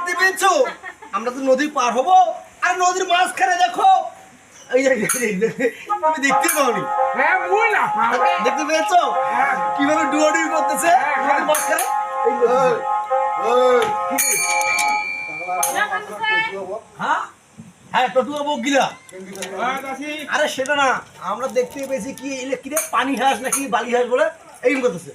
দেখতে পেয়েছো আমরা তো নদী পার হবো আর নদীর মাঝখানে দেখো এই তুমি দেখতে পাওনি দেখতে পেয়েছো কিভাবে ডুয়াডুই করতেছে নদীর মাঝখানে হ্যাঁ হ্যাঁ টটুয়া বকিলা আরে সেটা না আমরা দেখতে পেয়েছি কি ইলেকট্রিক পানি হাঁস নাকি বালি হাঁস বলে এই করতেছে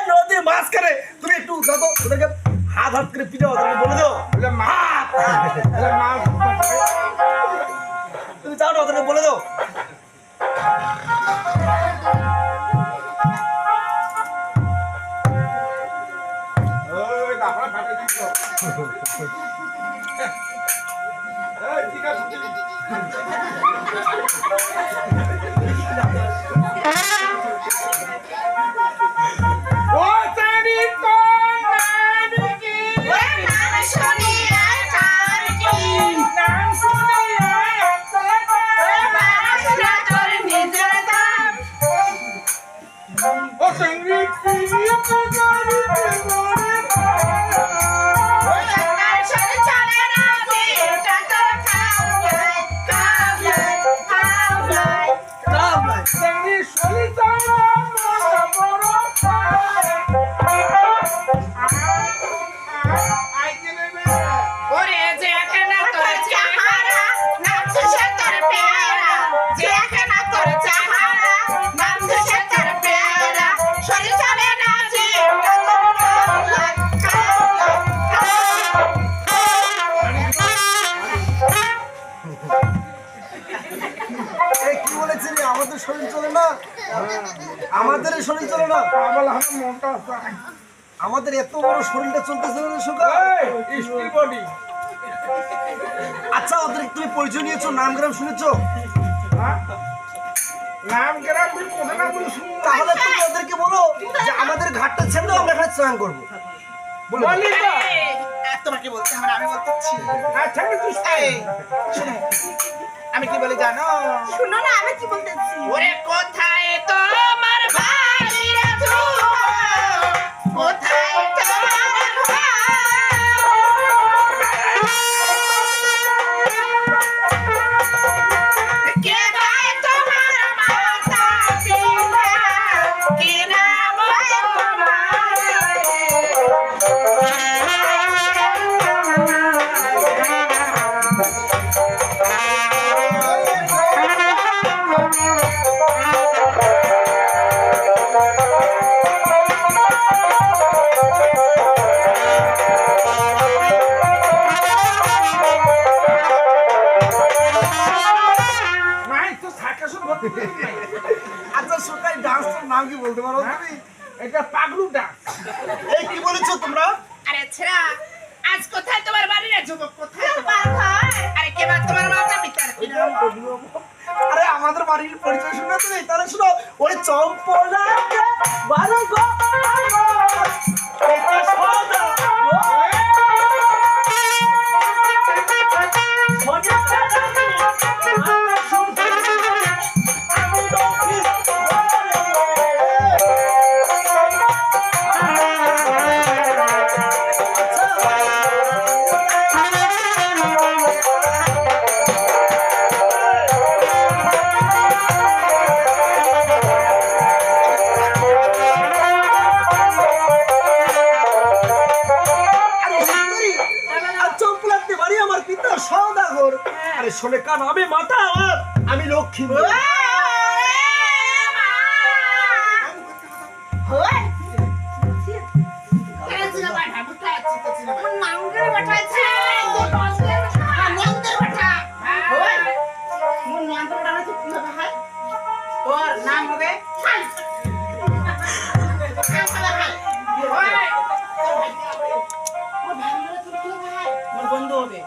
নদীর মাঝখানে তুমি একটু যাবো ওদেরকে হাত হাত করে পিঠে ওদেরকে বলে দাও তুমি যাও না ওদেরকে বলে দাও আমাদের শরীর চলে না আমাদের শরীর চলে না আমাদের এত বড় শরীরটা চলতেছে আচ্ছা ওদের তুমি পরিচয় নিয়েছো নাম গ্রাম শুনেছো তাহলে তুমি ওদেরকে বলো যে আমাদের ঘাটটা ছেড়ে আমরা এখানে স্নান করবো তোমাকে বলতে আমি বলতেছি আমি কি বলি জানো শুনো না আমি কি বলতেছি ওরে কোথায় তোমার বাড়ি রে কোথায় আচ্ছা সকাল ডান্সের নাম কি বলতে পারো তুমি এটা পাগলু ডান্স এই কি বলেছো তোমরা আরে ছেড়া আজ কোথায় তোমার বাড়ি রে যুবক কোথায় আরে কে বা তোমার মাতা পিতার আরে আমাদের বাড়ির পরিচয় শুনে তুমি তাহলে শুনো ওই চম্পলা বারো গো এটা সদা শোনে কান আমি মাথা আমার আমি লক্ষ্মী নাম হবে বন্ধু হবে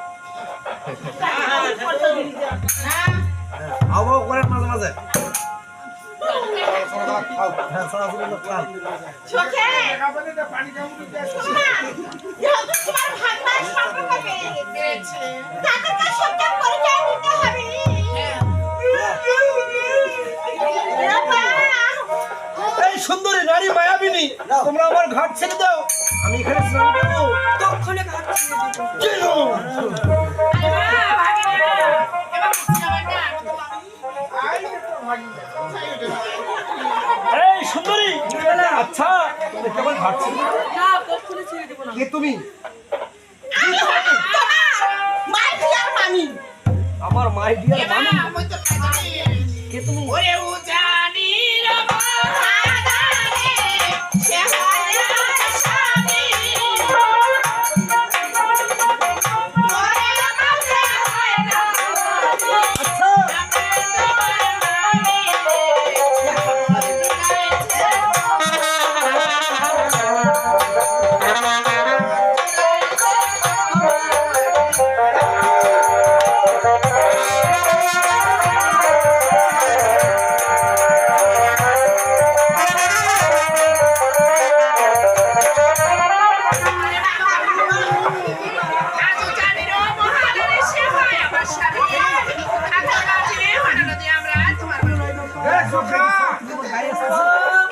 আবহাওয়া করেন মাঝে মাঝে তোমার সুন্দরী নারী মায়াবিনী, তোমরা আমার ঘাট ছেড়ে দাও, আমি এখানে স্নান করবো। তখনই ঘাট ছেড়ে দেবো। চলো। আরে মা ভাগিনা এবার বুঝতে হবে না এই সুন্দরী, আচ্ছা তুমি কেমন ঘাট ছেড়ে দাও? না, কখনো ছেড়ে দেবো না। কে তুমি? মাই ডিয়ার মামি। আমার মাই ডিয়ার এবার মামি। আমি তো জানি কে তুমি? ওরে উজানি রে মহাদানে সে হয় স্বামী ওরে আমাকে হয় না আচ্ছা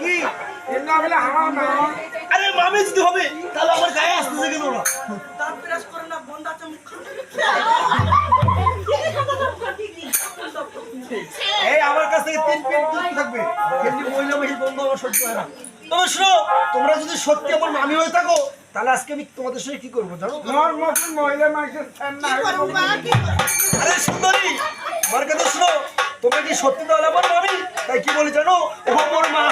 কি? আরে মামি যদি হবে তাহলে আমার গায়ে আসতেছে কেন ওরা? দাঁত ব্রাশ করে না, বন্ধ আছে মুখ। এই আমার কাছ থেকে 3 পিন দুধ থাকবে, কিন্তু মহিলা মহিলা বন্ধ আমার সহ্য হয় না। তবে শোনো, তোমরা যদি সত্যি আমার মামি হয়ে থাকো তাহলে আজকে আমি তোমাদের সঙ্গে কি করবো জানো? আরে সুন্দরী, আমার কথা শোনো, তোমরা কি সত্যি তাহলে আমার মামি? তাই কি বলি জানো? ও আমার মা